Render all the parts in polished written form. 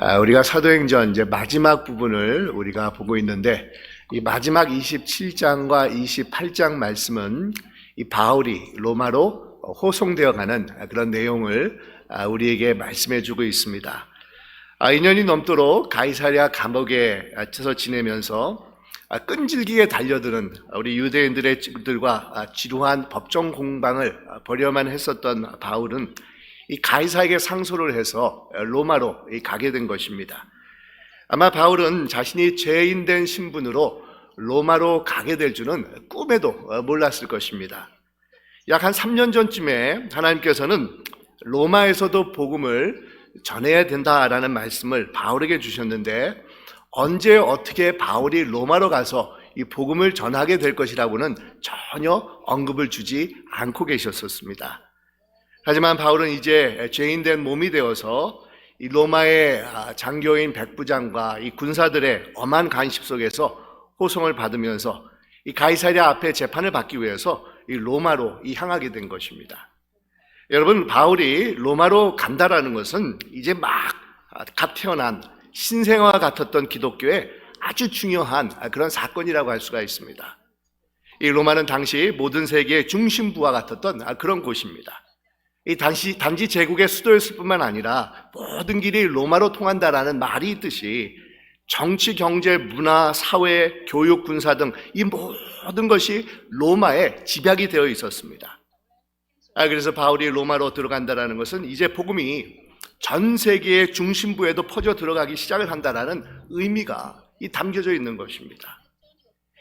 우리가 사도행전 이제 마지막 부분을 우리가 보고 있는데, 이 마지막 27장과 28장 말씀은 이 바울이 로마로 호송되어 가는 그런 내용을 우리에게 말씀해 주고 있습니다. 2년이 넘도록 가이사랴 감옥에 갇혀서 지내면서 끈질기게 달려드는 우리 유대인들과 지루한 법정 공방을 벌여만 했었던 바울은 이 가이사에게 상소를 해서 로마로 가게 된 것입니다. 아마 바울은 자신이 죄인된 신분으로 로마로 가게 될 줄은 꿈에도 몰랐을 것입니다. 약 한 3년 전쯤에 하나님께서는 로마에서도 복음을 전해야 된다라는 말씀을 바울에게 주셨는데, 언제 어떻게 바울이 로마로 가서 이 복음을 전하게 될 것이라고는 전혀 언급을 주지 않고 계셨었습니다. 하지만 바울은 이제 죄인된 몸이 되어서 이 로마의 장교인 백부장과 이 군사들의 엄한 간섭 속에서 호송을 받으면서 이 가이사랴 앞에 재판을 받기 위해서 이 로마로 향하게 된 것입니다. 여러분, 바울이 로마로 간다라는 것은 이제 갓 태어난 신생아와 같았던 기독교의 아주 중요한 그런 사건이라고 할 수가 있습니다. 이 로마는 당시 모든 세계의 중심부와 같았던 그런 곳입니다. 이 단지 제국의 수도였을 뿐만 아니라 모든 길이 로마로 통한다라는 말이 있듯이 정치, 경제, 문화, 사회, 교육, 군사 등 이 모든 것이 로마에 집약이 되어 있었습니다. 그래서 바울이 로마로 들어간다라는 것은 이제 복음이 전 세계의 중심부에도 퍼져 들어가기 시작을 한다라는 의미가 담겨져 있는 것입니다.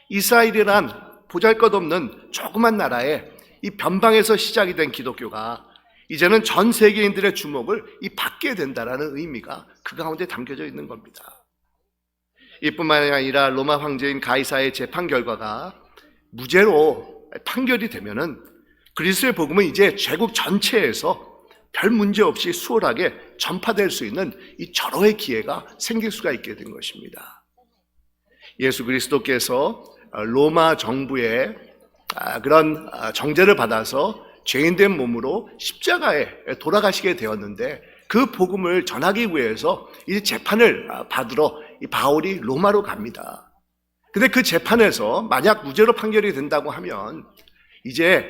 이스라엘이란 보잘것없는 조그만 나라에 이 변방에서 시작이 된 기독교가 이제는 전 세계인들의 주목을 받게 된다라는 의미가 그 가운데 담겨져 있는 겁니다. 이뿐만 아니라 로마 황제인 가이사의 재판 결과가 무죄로 판결이 되면은 그리스도의 복음은 이제 제국 전체에서 별 문제 없이 수월하게 전파될 수 있는 이 절호의 기회가 생길 수가 있게 된 것입니다. 예수 그리스도께서 로마 정부의 그런 정죄를 받아서 죄인된 몸으로 십자가에 돌아가시게 되었는데, 그 복음을 전하기 위해서 이제 재판을 받으러 이 바울이 로마로 갑니다. 근데 그 재판에서 만약 무죄로 판결이 된다고 하면 이제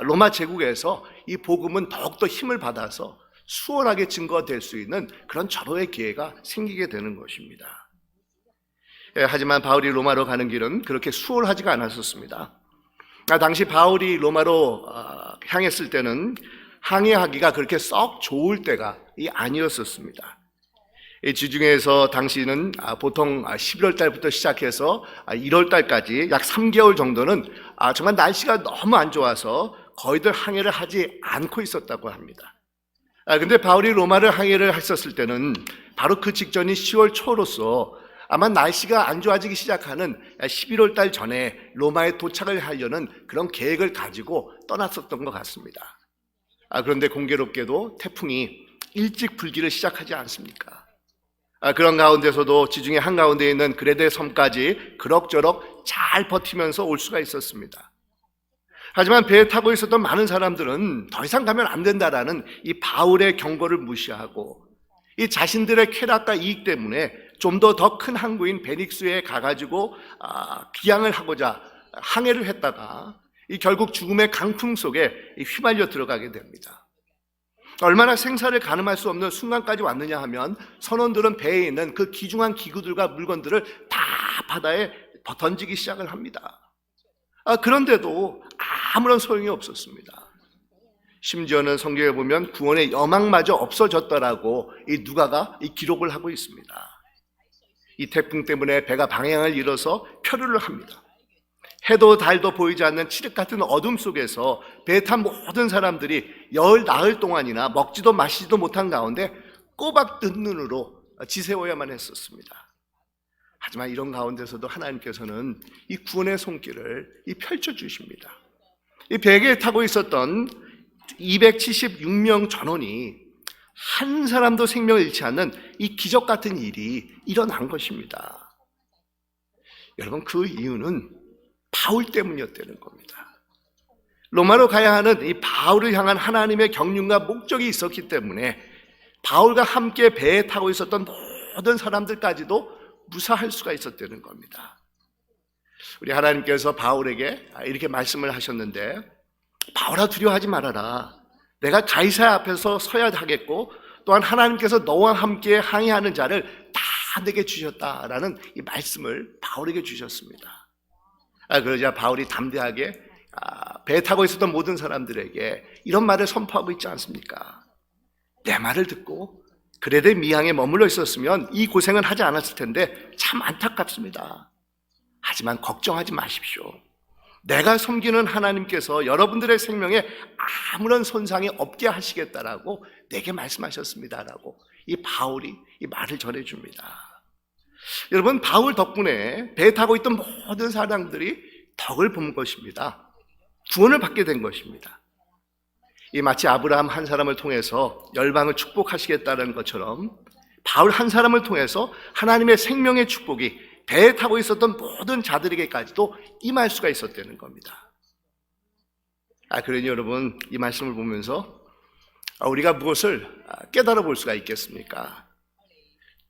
로마 제국에서 이 복음은 더욱더 힘을 받아서 수월하게 증거될 수 있는 그런 절호의 기회가 생기게 되는 것입니다. 하지만 바울이 로마로 가는 길은 그렇게 수월하지가 않았었습니다. 당시 바울이 로마로 향했을 때는 항해하기가 그렇게 썩 좋을 때가 아니었었습니다. 이 주중에서 당시는 보통 11월 달부터 시작해서 1월 달까지 약 3개월 정도는 정말 날씨가 너무 안 좋아서 거의들 항해를 하지 않고 있었다고 합니다. 근데 바울이 로마를 항해를 했었을 때는 바로 그 직전인 10월 초로서 아마 날씨가 안 좋아지기 시작하는 11월 달 전에 로마에 도착을 하려는 그런 계획을 가지고 떠났었던 것 같습니다. 그런데 공교롭게도 태풍이 일찍 불기를 시작하지 않습니까? 그런 가운데서도 지중해 한가운데 있는 그레데 섬까지 그럭저럭 잘 버티면서 올 수가 있었습니다. 하지만 배에 타고 있었던 많은 사람들은 더 이상 가면 안 된다라는 이 바울의 경고를 무시하고 이 자신들의 쾌락과 이익 때문에 좀 더 큰 항구인 베닉스에 가가지고 귀향을 하고자 항해를 했다가 결국 죽음의 강풍 속에 휘말려 들어가게 됩니다. 얼마나 생사를 가늠할 수 없는 순간까지 왔느냐 하면 선원들은 배에 있는 그 귀중한 기구들과 물건들을 다 바다에 던지기 시작을 합니다. 그런데도 아무런 소용이 없었습니다. 심지어는 성경에 보면 구원의 여망마저 없어졌더라고 누가가 기록을 하고 있습니다. 이 태풍 때문에 배가 방향을 잃어서 표류를 합니다. 해도 달도 보이지 않는 칠흑 같은 어둠 속에서 배에 탄 모든 사람들이 열 나흘 동안이나 먹지도 마시지도 못한 가운데 꼬박 뜬 눈으로 지새워야만 했었습니다. 하지만 이런 가운데서도 하나님께서는 이 구원의 손길을 펼쳐주십니다. 이 배에 타고 있었던 276명 전원이 한 사람도 생명을 잃지 않는 이 기적 같은 일이 일어난 것입니다. 여러분, 그 이유는 바울 때문이었다는 겁니다. 로마로 가야 하는 이 바울을 향한 하나님의 경륜과 목적이 있었기 때문에 바울과 함께 배에 타고 있었던 모든 사람들까지도 무사할 수가 있었다는 겁니다. 우리 하나님께서 바울에게 이렇게 말씀을 하셨는데, 바울아 두려워하지 말아라. 내가 가이사야 앞에서 서야 하겠고 또한 하나님께서 너와 함께 항해하는 자를 다 내게 주셨다라는 이 말씀을 바울에게 주셨습니다. 그러자 바울이 담대하게 배 타고 있었던 모든 사람들에게 이런 말을 선포하고 있지 않습니까? 내 말을 듣고 그레데 미항에 머물러 있었으면 이 고생은 하지 않았을 텐데 참 안타깝습니다. 하지만 걱정하지 마십시오. 내가 섬기는 하나님께서 여러분들의 생명에 아무런 손상이 없게 하시겠다라고 내게 말씀하셨습니다라고 이 바울이 이 말을 전해줍니다. 여러분, 바울 덕분에 배 타고 있던 모든 사람들이 덕을 본 것입니다. 구원을 받게 된 것입니다. 이 마치 아브라함 한 사람을 통해서 열방을 축복하시겠다는 것처럼 바울 한 사람을 통해서 하나님의 생명의 축복이 배에 타고 있었던 모든 자들에게까지도 임할 수가 있었다는 겁니다. 그러니 여러분, 이 말씀을 보면서 우리가 무엇을 깨달아 볼 수가 있겠습니까?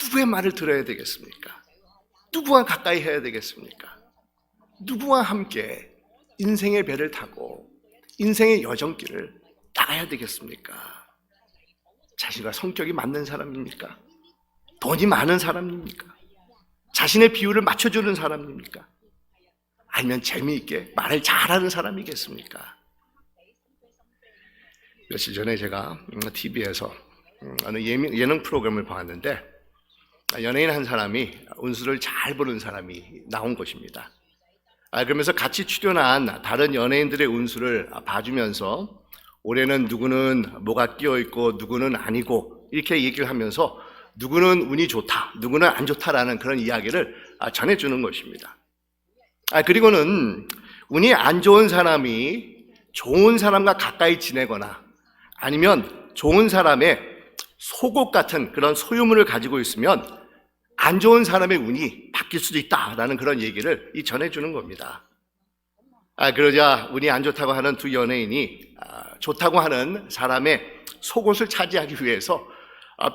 누구의 말을 들어야 되겠습니까? 누구와 가까이 해야 되겠습니까? 누구와 함께 인생의 배를 타고 인생의 여정길을 나가야 되겠습니까? 자신과 성격이 맞는 사람입니까? 돈이 많은 사람입니까? 자신의 비율을 맞춰주는 사람입니까? 아니면 재미있게 말을 잘하는 사람이겠습니까? 며칠 전에 제가 TV에서 어느 예능 프로그램을 봤는데 연예인 한 사람이 운수를 잘 보는 사람이 나온 것입니다. 그러면서 같이 출연한 다른 연예인들의 운수를 봐주면서 올해는 누구는 뭐가 끼어있고 누구는 아니고 이렇게 얘기를 하면서 누구는 운이 좋다, 누구는 안 좋다라는 그런 이야기를 전해주는 것입니다. 그리고는 운이 안 좋은 사람이 좋은 사람과 가까이 지내거나 아니면 좋은 사람의 속옷 같은 그런 소유물을 가지고 있으면 안 좋은 사람의 운이 바뀔 수도 있다라는 그런 얘기를 전해주는 겁니다. 그러자 운이 안 좋다고 하는 두 연예인이 좋다고 하는 사람의 속옷을 차지하기 위해서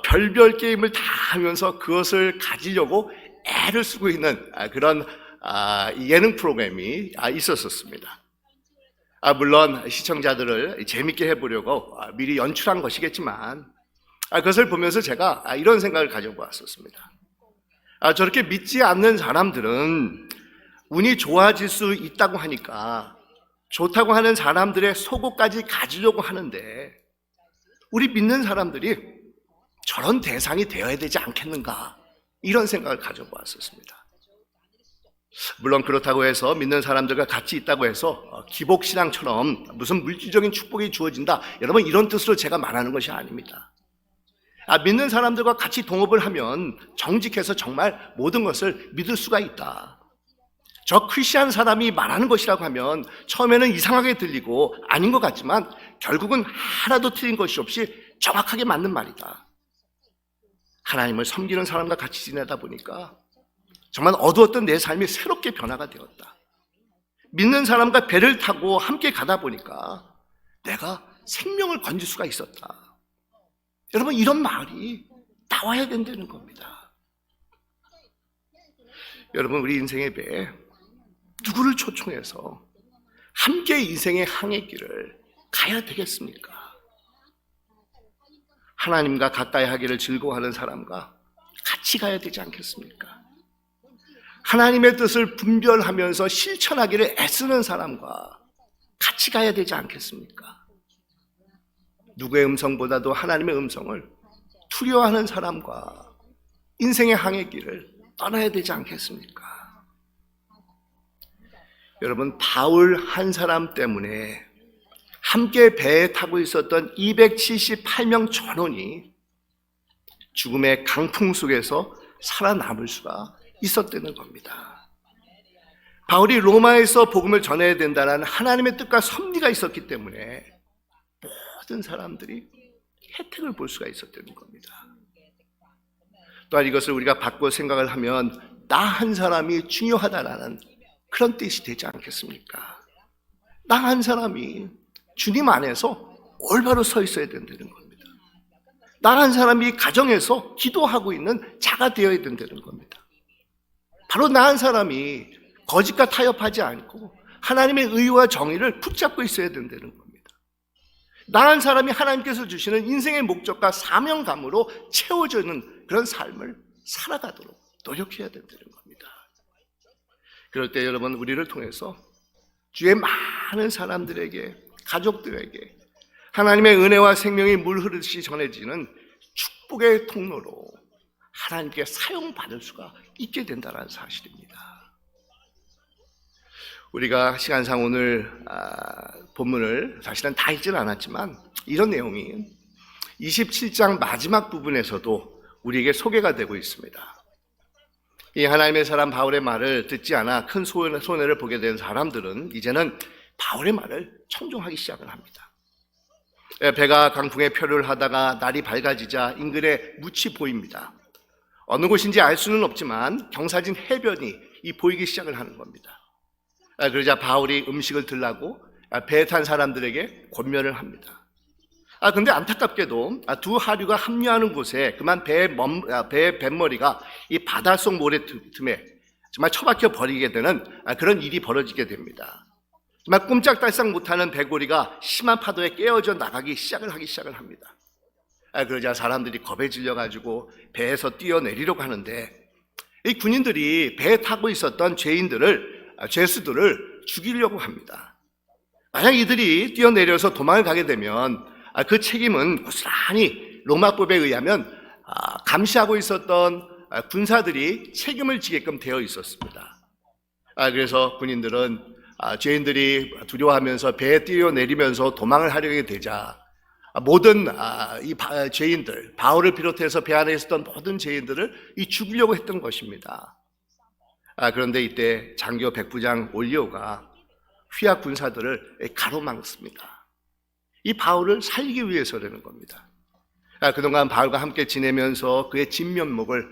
별별 게임을 다 하면서 그것을 가지려고 애를 쓰고 있는 그런 예능 프로그램이 있었습니다. 물론 시청자들을 재밌게 해보려고 미리 연출한 것이겠지만 그것을 보면서 제가 이런 생각을 가져보았었습니다. 저렇게 믿지 않는 사람들은 운이 좋아질 수 있다고 하니까 좋다고 하는 사람들의 속옷까지 가지려고 하는데 우리 믿는 사람들이 저런 대상이 되어야 되지 않겠는가, 이런 생각을 가져보았었습니다. 물론 그렇다고 해서 믿는 사람들과 같이 있다고 해서 기복신앙처럼 무슨 물질적인 축복이 주어진다, 여러분 이런 뜻으로 제가 말하는 것이 아닙니다. 믿는 사람들과 같이 동업을 하면 정직해서 정말 모든 것을 믿을 수가 있다. 저 크리스찬 사람이 말하는 것이라고 하면 처음에는 이상하게 들리고 아닌 것 같지만 결국은 하나도 틀린 것이 없이 정확하게 맞는 말이다. 하나님을 섬기는 사람과 같이 지내다 보니까 정말 어두웠던 내 삶이 새롭게 변화가 되었다. 믿는 사람과 배를 타고 함께 가다 보니까 내가 생명을 건질 수가 있었다. 여러분, 이런 말이 나와야 된다는 겁니다. 여러분, 우리 인생의 배에 누구를 초청해서 함께 인생의 항해길을 가야 되겠습니까? 하나님과 가까이 하기를 즐거워하는 사람과 같이 가야 되지 않겠습니까? 하나님의 뜻을 분별하면서 실천하기를 애쓰는 사람과 같이 가야 되지 않겠습니까? 누구의 음성보다도 하나님의 음성을 두려워하는 사람과 인생의 항해길을 떠나야 되지 않겠습니까? 여러분, 바울 한 사람 때문에 함께 배에 타고 있었던 278명 전원이 죽음의 강풍 속에서 살아남을 수가 있었다는 겁니다. 바울이 로마에서 복음을 전해야 된다는 하나님의 뜻과 섭리가 있었기 때문에 모든 사람들이 혜택을 볼 수가 있었다는 겁니다. 또한 이것을 우리가 바꿔 생각을 하면 나 한 사람이 중요하다라는 그런 뜻이 되지 않겠습니까? 나 한 사람이 주님 안에서 올바로 서 있어야 된다는 겁니다. 나 한 사람이 가정에서 기도하고 있는 자가 되어야 된다는 겁니다. 바로 나 한 사람이 거짓과 타협하지 않고 하나님의 의와 정의를 붙잡고 있어야 된다는 겁니다. 나 한 사람이 하나님께서 주시는 인생의 목적과 사명감으로 채워지는 그런 삶을 살아가도록 노력해야 된다는 겁니다. 그럴 때 여러분, 우리를 통해서 주의 많은 사람들에게, 가족들에게 하나님의 은혜와 생명이 물 흐르듯이 전해지는 축복의 통로로 하나님께 사용받을 수가 있게 된다는 사실입니다. 우리가 시간상 오늘 본문을 사실은 다 읽지는 않았지만 이런 내용이 27장 마지막 부분에서도 우리에게 소개가 되고 있습니다. 이 하나님의 사람 바울의 말을 듣지 않아 큰 손해를 보게 된 사람들은 이제는 바울의 말을 청종하기 시작을 합니다. 배가 강풍에 표류를 하다가 날이 밝아지자 인근에 묻이 보입니다. 어느 곳인지 알 수는 없지만 경사진 해변이 보이기 시작을 하는 겁니다. 그러자 바울이 음식을 들라고 배에 탄 사람들에게 권면을 합니다. 근데 안타깝게도 두 하류가 합류하는 곳에 그만 배의 뱃머리가 이 바닷속 모래 틈에 정말 처박혀 버리게 되는 그런 일이 벌어지게 됩니다. 정말 꼼짝달싹 못하는 배고리가 심한 파도에 깨어져 나가기 시작을 합니다. 그러자 사람들이 겁에 질려가지고 배에서 뛰어내리려고 하는데 이 군인들이 배에 타고 있었던 죄수들을 죽이려고 합니다. 만약 이들이 뛰어내려서 도망을 가게 되면 그 책임은 고스란히 로마법에 의하면 감시하고 있었던 군사들이 책임을 지게끔 되어 있었습니다. 그래서 군인들은 죄인들이 두려워하면서 배에 뛰어내리면서 도망을 하려게 되자 모든 이 죄인들, 바울을 비롯해서 배 안에 있었던 모든 죄인들을 죽이려고 했던 것입니다. 그런데 이때 장교 백부장 올리오가 휘하 군사들을 가로막습니다. 이 바울을 살리기 위해서라는 겁니다. 그동안 바울과 함께 지내면서 그의 진면목을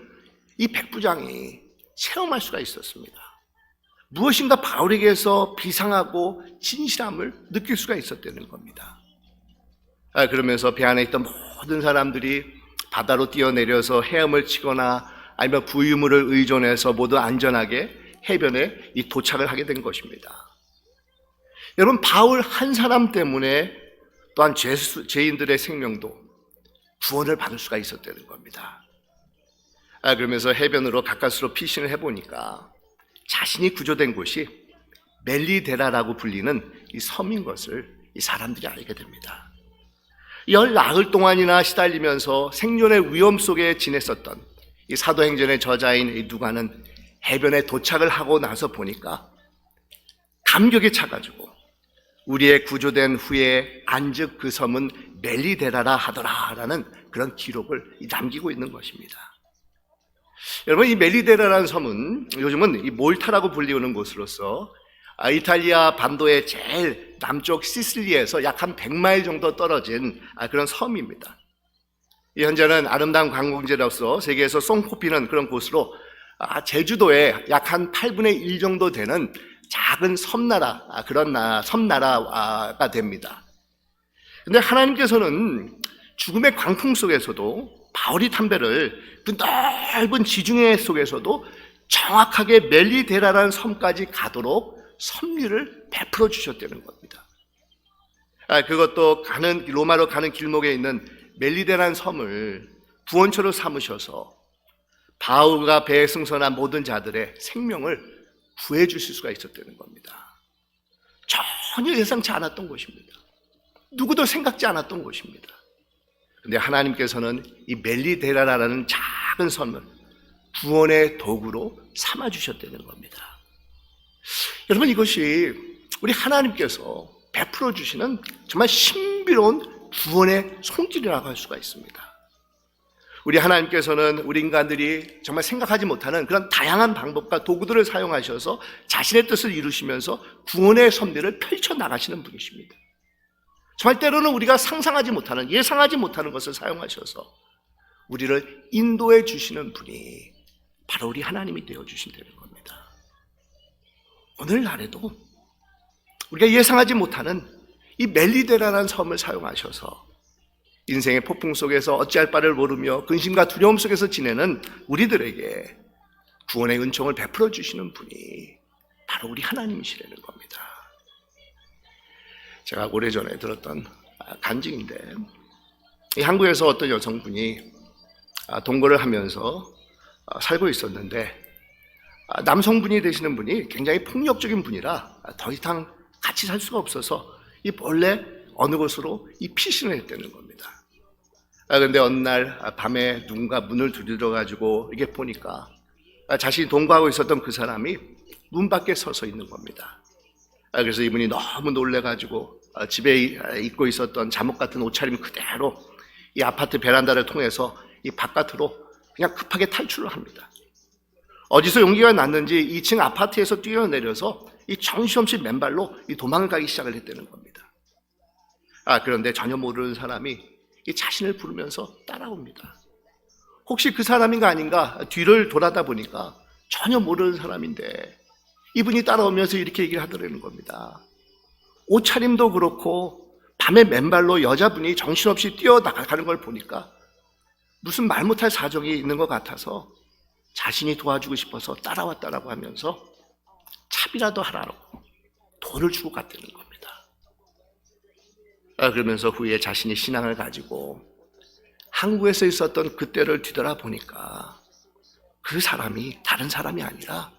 이 백부장이 체험할 수가 있었습니다. 무엇인가 바울에게서 비상하고 진실함을 느낄 수가 있었다는 겁니다. 그러면서 배 안에 있던 모든 사람들이 바다로 뛰어내려서 헤엄을 치거나 아니면 부유물을 의존해서 모두 안전하게 해변에 도착을 하게 된 것입니다. 여러분, 바울 한 사람 때문에 또한 죄인들의 생명도 구원을 받을 수가 있었다는 겁니다. 그러면서 해변으로 가까스로 피신을 해보니까 자신이 구조된 곳이 멜리데라라고 불리는 이 섬인 것을 이 사람들이 알게 됩니다. 열 나흘 동안이나 시달리면서 생존의 위험 속에 지냈었던 이 사도행전의 저자인 이 누가는 해변에 도착을 하고 나서 보니까 감격에 차가지고 우리의 구조된 후에 안즉 그 섬은 멜리데라라 하더라라는 그런 기록을 남기고 있는 것입니다. 여러분, 이 멜리데라라는 섬은 요즘은 이 몰타라고 불리우는 곳으로서 이탈리아 반도의 제일 남쪽 시실리에서 약 한 100마일 정도 떨어진 그런 섬입니다. 현재는 아름다운 관광지로서 세계에서 손꼽히는 그런 곳으로 제주도의 약 한 8분의 1 정도 되는 작은 섬나라, 그런 섬나라가 됩니다. 그런데 하나님께서는 죽음의 광풍 속에서도 바울이 담배를 그 넓은 지중해 속에서도 정확하게 멜리데라라는 섬까지 가도록 섭리를 베풀어 주셨다는 겁니다. 그것도 로마로 가는 길목에 있는 멜리데라는 섬을 구원처로 삼으셔서 바울과 배에 승선한 모든 자들의 생명을 구해 주실 수가 있었다는 겁니다. 전혀 예상치 않았던 것입니다. 누구도 생각지 않았던 것입니다. 그런데 하나님께서는 이 멜리데라라는 작은 섬을 구원의 도구로 삼아 주셨다는 겁니다. 여러분, 이것이 우리 하나님께서 베풀어 주시는 정말 신비로운 구원의 손길이라고 할 수가 있습니다. 우리 하나님께서는 우리 인간들이 정말 생각하지 못하는 그런 다양한 방법과 도구들을 사용하셔서 자신의 뜻을 이루시면서 구원의 섭리를 펼쳐나가시는 분이십니다. 정말 때로는 우리가 상상하지 못하는, 예상하지 못하는 것을 사용하셔서 우리를 인도해 주시는 분이 바로 우리 하나님이 되어주신다는 겁니다. 오늘날에도 우리가 예상하지 못하는 이 멜리데라라는 섬을 사용하셔서 인생의 폭풍 속에서 어찌할 바를 모르며 근심과 두려움 속에서 지내는 우리들에게 구원의 은총을 베풀어 주시는 분이 바로 우리 하나님이시라는 겁니다. 제가 오래전에 들었던 간증인데, 이 한국에서 어떤 여성분이 동거를 하면서 살고 있었는데, 남성분이 되시는 분이 굉장히 폭력적인 분이라 더 이상 같이 살 수가 없어서 이 본래 어느 곳으로 이 피신을 했다는 겁니다. 그런데 어느 날 밤에 누군가 문을 두드려가지고 이게 보니까 자신이 동거하고 있었던 그 사람이 문 밖에 서서 있는 겁니다. 그래서 이분이 너무 놀래가지고 집에 입고 있었던 잠옷 같은 옷차림 그대로 이 아파트 베란다를 통해서 이 바깥으로 그냥 급하게 탈출을 합니다. 어디서 용기가 났는지 2층 아파트에서 뛰어내려서 이 정신없이 맨발로 이 도망을 가기 시작을 했다는 겁니다. 그런데 전혀 모르는 사람이 이 자신을 부르면서 따라옵니다. 혹시 그 사람인가 아닌가 뒤를 돌아다 보니까 전혀 모르는 사람인데 이분이 따라오면서 이렇게 얘기를 하더라는 겁니다. 옷차림도 그렇고 밤에 맨발로 여자분이 정신없이 뛰어나가는 걸 보니까 무슨 말 못할 사정이 있는 것 같아서 자신이 도와주고 싶어서 따라왔다라고 하면서 차비라도 하라고 돈을 주고 갔다는 겁니다. 그러면서 후에 자신이 신앙을 가지고 한국에서 있었던 그때를 뒤돌아보니까 그 사람이 다른 사람이 아니라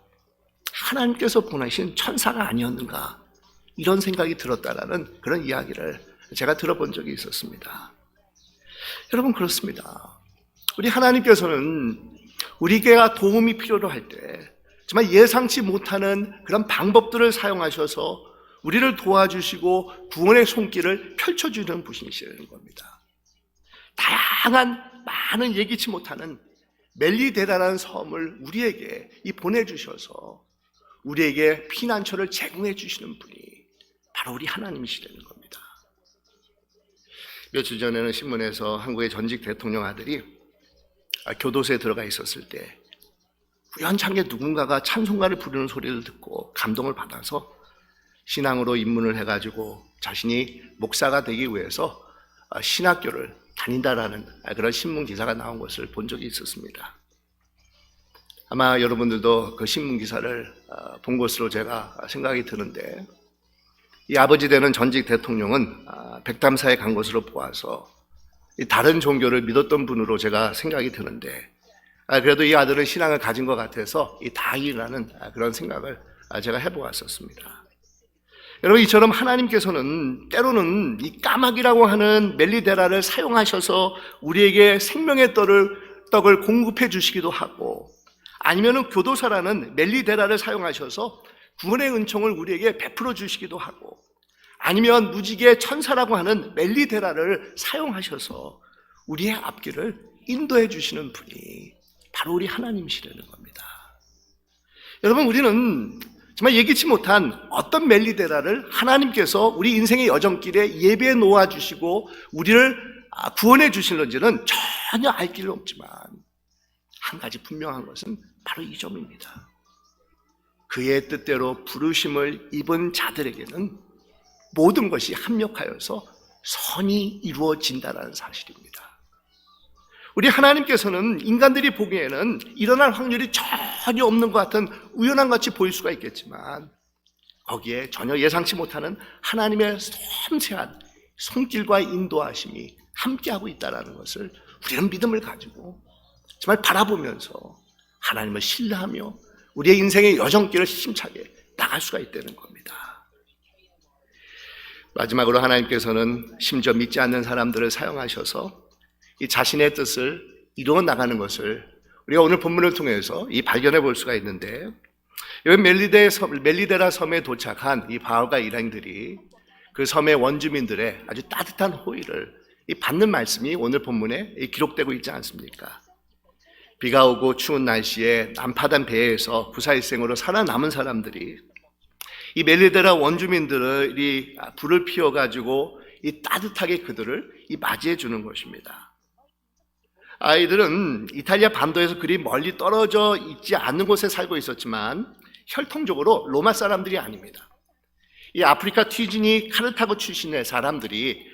하나님께서 보내신 천사가 아니었는가, 이런 생각이 들었다라는 그런 이야기를 제가 들어본 적이 있었습니다. 여러분, 그렇습니다. 우리 하나님께서는 우리가 도움이 필요로 할 때 정말 예상치 못하는 그런 방법들을 사용하셔서 우리를 도와주시고 구원의 손길을 펼쳐주는 분이시라는 겁니다. 다양한 많은 예기치 못하는 멜리데라라는 섬을 우리에게 보내주셔서 우리에게 피난처를 제공해 주시는 분이 바로 우리 하나님이시라는 겁니다. 며칠 전에는 신문에서 한국의 전직 대통령 아들이 교도소에 들어가 있었을 때 우연찮게 누군가가 찬송가를 부르는 소리를 듣고 감동을 받아서 신앙으로 입문을 해가지고 자신이 목사가 되기 위해서 신학교를 다닌다라는 그런 신문 기사가 나온 것을 본 적이 있었습니다. 아마 여러분들도 그 신문 기사를 본 것으로 제가 생각이 드는데, 이 아버지 되는 전직 대통령은 백담사에 간 것으로 보아서 다른 종교를 믿었던 분으로 제가 생각이 드는데, 그래도 이 아들은 신앙을 가진 것 같아서 다행이라는 그런 생각을 제가 해보았었습니다. 여러분, 이처럼 하나님께서는 때로는 이 까마귀라고 하는 멜리데라를 사용하셔서 우리에게 생명의 떡을 공급해 주시기도 하고, 아니면은 교도소라는 멜리데라를 사용하셔서 구원의 은총을 우리에게 베풀어 주시기도 하고, 아니면 무지개 천사라고 하는 멜리데라를 사용하셔서 우리의 앞길을 인도해 주시는 분이 바로 우리 하나님이시라는 겁니다. 여러분, 우리는 정말 예기치 못한 어떤 멜리데라를 하나님께서 우리 인생의 여정길에 예배해 놓아 주시고 우리를 구원해 주실는지는 전혀 알 길은 없지만, 한 가지 분명한 것은 바로 이 점입니다. 그의 뜻대로 부르심을 입은 자들에게는 모든 것이 합력하여서 선이 이루어진다는 사실입니다. 우리 하나님께서는 인간들이 보기에는 일어날 확률이 전혀 없는 것 같은 우연한 같이 보일 수가 있겠지만, 거기에 전혀 예상치 못하는 하나님의 섬세한 손길과 인도하심이 함께하고 있다는 것을 우리는 믿음을 가지고 정말 바라보면서 하나님을 신뢰하며 우리의 인생의 여정길을 힘차게 나갈 수가 있다는 겁니다. 마지막으로 하나님께서는 심지어 믿지 않는 사람들을 사용하셔서 이 자신의 뜻을 이루어 나가는 것을 우리가 오늘 본문을 통해서 발견해 볼 수가 있는데, 여기 멜리데라 섬에 도착한 이 바울과 일행들이 그 섬의 원주민들의 아주 따뜻한 호의를 받는 말씀이 오늘 본문에 기록되고 있지 않습니까? 비가 오고 추운 날씨에 난파단 배에서 구사일생으로 살아남은 사람들이 이 멜리데라 원주민들이 불을 피워가지고 따뜻하게 그들을 맞이해 주는 것입니다. 아이들은 이탈리아 반도에서 그리 멀리 떨어져 있지 않는 곳에 살고 있었지만 혈통적으로 로마 사람들이 아닙니다. 이 아프리카 튀지니 카르타고 출신의 사람들이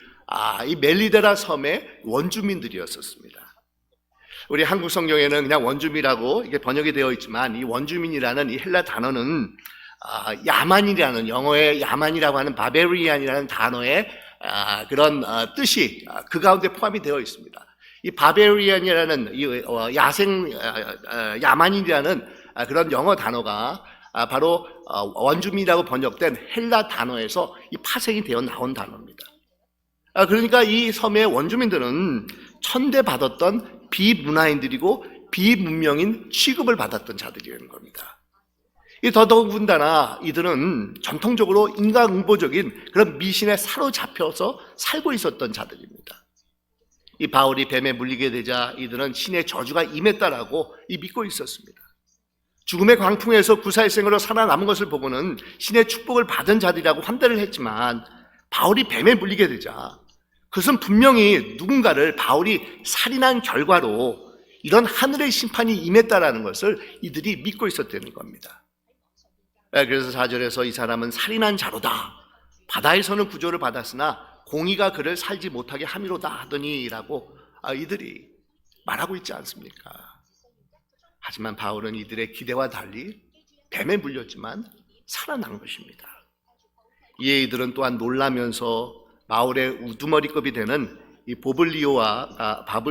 이 멜리데라 섬의 원주민들이었었습니다. 우리 한국 성경에는 그냥 원주민이라고 이게 번역이 되어 있지만 이 원주민이라는 이 헬라 단어는 야만이라는 영어의 야만이라고 하는 바베리안이라는 단어의 그런 뜻이 그 가운데 포함이 되어 있습니다. 이 바베리안이라는 이 야생 야만인이라는 그런 영어 단어가 바로 원주민이라고 번역된 헬라 단어에서 이 파생이 되어 나온 단어입니다. 그러니까 이 섬의 원주민들은 천대받았던 비문화인들이고 비문명인 취급을 받았던 자들이라는 겁니다. 더더군다나 이들은 전통적으로 인간응보적인 그런 미신에 사로잡혀서 살고 있었던 자들입니다. 이 바울이 뱀에 물리게 되자 이들은 신의 저주가 임했다라고 믿고 있었습니다. 죽음의 광풍에서 구사일생으로 살아남은 것을 보고는 신의 축복을 받은 자들이라고 환대를 했지만 바울이 뱀에 물리게 되자 그것은 분명히 누군가를 바울이 살인한 결과로 이런 하늘의 심판이 임했다라는 것을 이들이 믿고 있었다는 겁니다. 그래서 4절에서 이 사람은 살인한 자로다. 바다에서는 구조를 받았으나 공의가 그를 살지 못하게 함이로다 하더니라고 이들이 말하고 있지 않습니까? 하지만 바울은 이들의 기대와 달리 뱀에 물렸지만 살아난 것입니다. 이에 이들은 또한 놀라면서 바울의 우두머리급이 되는 이 보블리오에게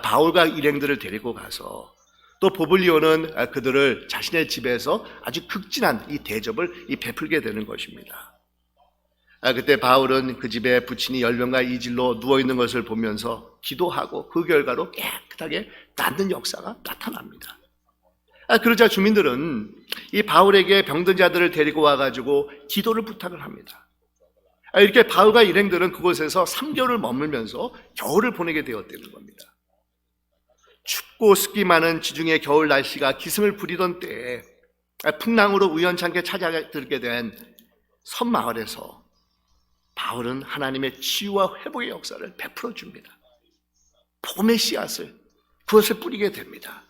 바울과 일행들을 데리고 가서 또 보블리오는 그들을 자신의 집에서 아주 극진한 이 대접을 베풀게 되는 것입니다. 그때 바울은 그 집에 부친이 열병과 이질로 누워있는 것을 보면서 기도하고 그 결과로 깨끗하게 낫는 역사가 나타납니다. 그러자 주민들은 이 바울에게 병든 자들을 데리고 와가지고 기도를 부탁을 합니다. 이렇게 바울과 일행들은 그곳에서 3개월을 머물면서 겨울을 보내게 되었다는 겁니다. 춥고 습기 많은 지중해 겨울 날씨가 기승을 부리던 때에 풍랑으로 우연찮게 찾아들게 된 섬마을에서 바울은 하나님의 치유와 회복의 역사를 베풀어 줍니다. 복음의 씨앗을 그것을 뿌리게 됩니다.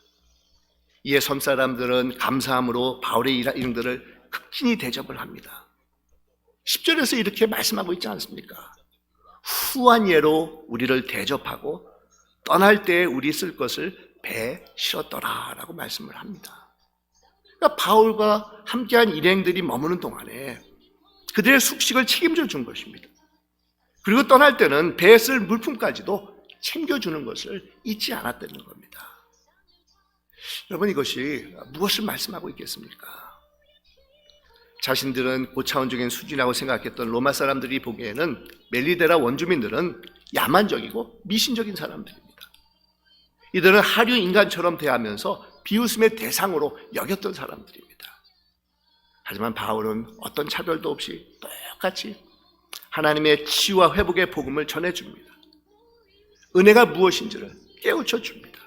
이에 섬 사람들은 감사함으로 바울의 일행들을 극진히 대접을 합니다. 10절에서 이렇게 말씀하고 있지 않습니까? 후한 예로 우리를 대접하고 떠날 때에 우리 쓸 것을 배에 실었더라 라고 말씀을 합니다. 그러니까 바울과 함께한 일행들이 머무는 동안에 그들의 숙식을 책임져 준 것입니다. 그리고 떠날 때는 배에 쓸 물품까지도 챙겨주는 것을 잊지 않았다는 겁니다. 여러분, 이것이 무엇을 말씀하고 있겠습니까? 자신들은 고차원적인 수준이라고 생각했던 로마 사람들이 보기에는 멜리데라 원주민들은 야만적이고 미신적인 사람들입니다. 이들은 하류 인간처럼 대하면서 비웃음의 대상으로 여겼던 사람들입니다. 하지만 바울은 어떤 차별도 없이 똑같이 하나님의 치유와 회복의 복음을 전해줍니다. 은혜가 무엇인지를 깨우쳐 줍니다.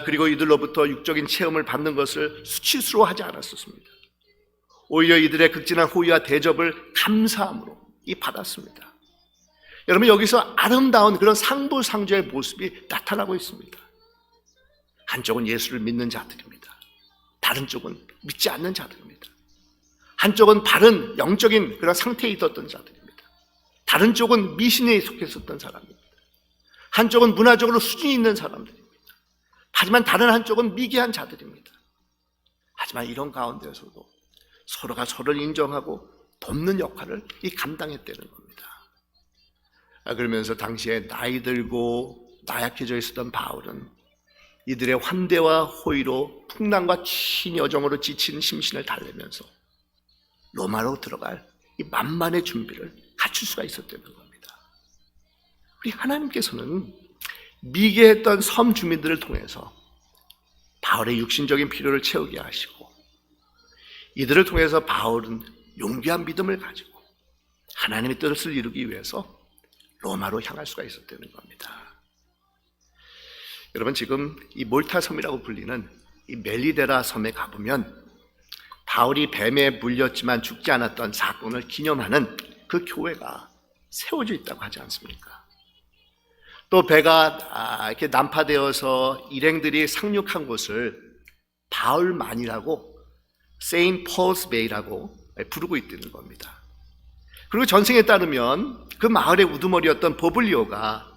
그리고 이들로부터 육적인 체험을 받는 것을 수치스러워하지 않았었습니다. 오히려 이들의 극진한 호의와 대접을 감사함으로 받았습니다. 여러분, 여기서 아름다운 그런 상부상조의 모습이 나타나고 있습니다. 한쪽은 예수를 믿는 자들입니다. 다른 쪽은 믿지 않는 자들입니다. 한쪽은 바른 영적인 그런 상태에 있었던 자들입니다. 다른 쪽은 미신에 속했었던 사람입니다. 한쪽은 문화적으로 수준이 있는 사람들입니다. 하지만 다른 한쪽은 미개한 자들입니다. 하지만 이런 가운데서도 서로가 서로를 인정하고 돕는 역할을 감당했다는 겁니다. 그러면서 당시에 나이 들고 나약해져 있었던 바울은 이들의 환대와 호의로 풍랑과 긴 여정으로 지친 심신을 달래면서 로마로 들어갈 이 만반의 준비를 갖출 수가 있었다는 겁니다. 우리 하나님께서는 미개했던 섬 주민들을 통해서 바울의 육신적인 필요를 채우게 하시고 이들을 통해서 바울은 용기한 믿음을 가지고 하나님의 뜻을 이루기 위해서 로마로 향할 수가 있었다는 겁니다. 여러분, 지금 이 몰타 섬이라고 불리는 이 멜리데라 섬에 가보면 바울이 뱀에 물렸지만 죽지 않았던 사건을 기념하는 그 교회가 세워져 있다고 하지 않습니까? 또 배가 이렇게 난파되어서 일행들이 상륙한 곳을 바울만이라고 세인트 폴스 베이라고 부르고 있다는 겁니다. 그리고 전승에 따르면 그 마을의 우두머리였던 버블리오가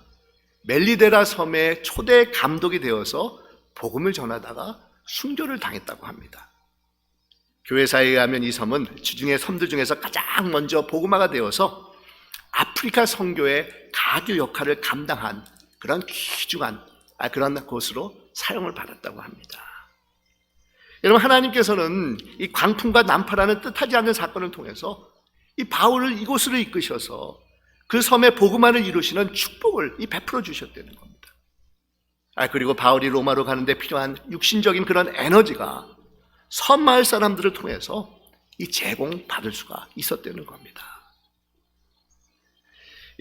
멜리데라 섬의 초대 감독이 되어서 복음을 전하다가 순교를 당했다고 합니다. 교회사에 의하면 이 섬은 지중해 섬들 중에서 가장 먼저 복음화가 되어서 아프리카 선교의 가교 역할을 감당한 그런 귀중한 그런 곳으로 사용을 받았다고 합니다. 여러분, 하나님께서는 이 광풍과 난파라는 뜻하지 않는 사건을 통해서 이 바울을 이곳으로 이끄셔서 그 섬의 복음화를 이루시는 축복을 베풀어 주셨다는 겁니다. 그리고 바울이 로마로 가는데 필요한 육신적인 그런 에너지가 섬 마을 사람들을 통해서 이 제공받을 수가 있었다는 겁니다.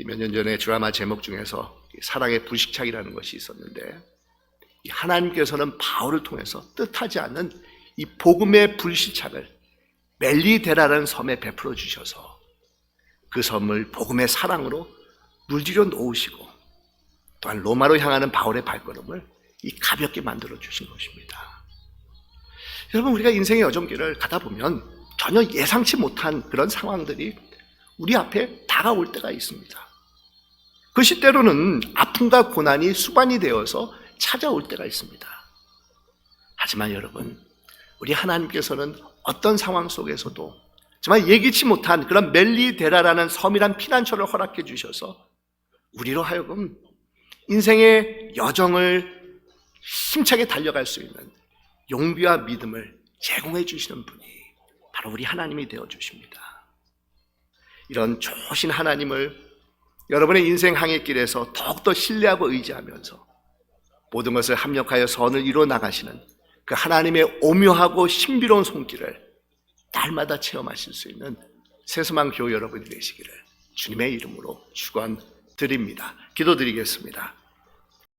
몇 년 전에 드라마 제목 중에서 사랑의 불식착이라는 것이 있었는데, 하나님께서는 바울을 통해서 뜻하지 않는 이 복음의 불식착을 멜리데라라는 섬에 베풀어 주셔서 그 섬을 복음의 사랑으로 물들여 놓으시고, 또한 로마로 향하는 바울의 발걸음을 가볍게 만들어 주신 것입니다. 여러분, 우리가 인생의 여정길을 가다 보면 전혀 예상치 못한 그런 상황들이 우리 앞에 다가올 때가 있습니다. 그것이 때로는 아픔과 고난이 수반이 되어서 찾아올 때가 있습니다. 하지만 여러분, 우리 하나님께서는 어떤 상황 속에서도 정말 예기치 못한 그런 멜리데라라는 섬이란 피난처를 허락해 주셔서 우리로 하여금 인생의 여정을 힘차게 달려갈 수 있는 용기와 믿음을 제공해 주시는 분이 바로 우리 하나님이 되어 주십니다. 이런 좋으신 하나님을 여러분의 인생 항해길에서 더욱더 신뢰하고 의지하면서 모든 것을 합력하여 선을 이루어 나가시는 그 하나님의 오묘하고 신비로운 손길을 날마다 체험하실 수 있는 새소망 교회 여러분이 되시기를 주님의 이름으로 축원드립니다. 기도드리겠습니다.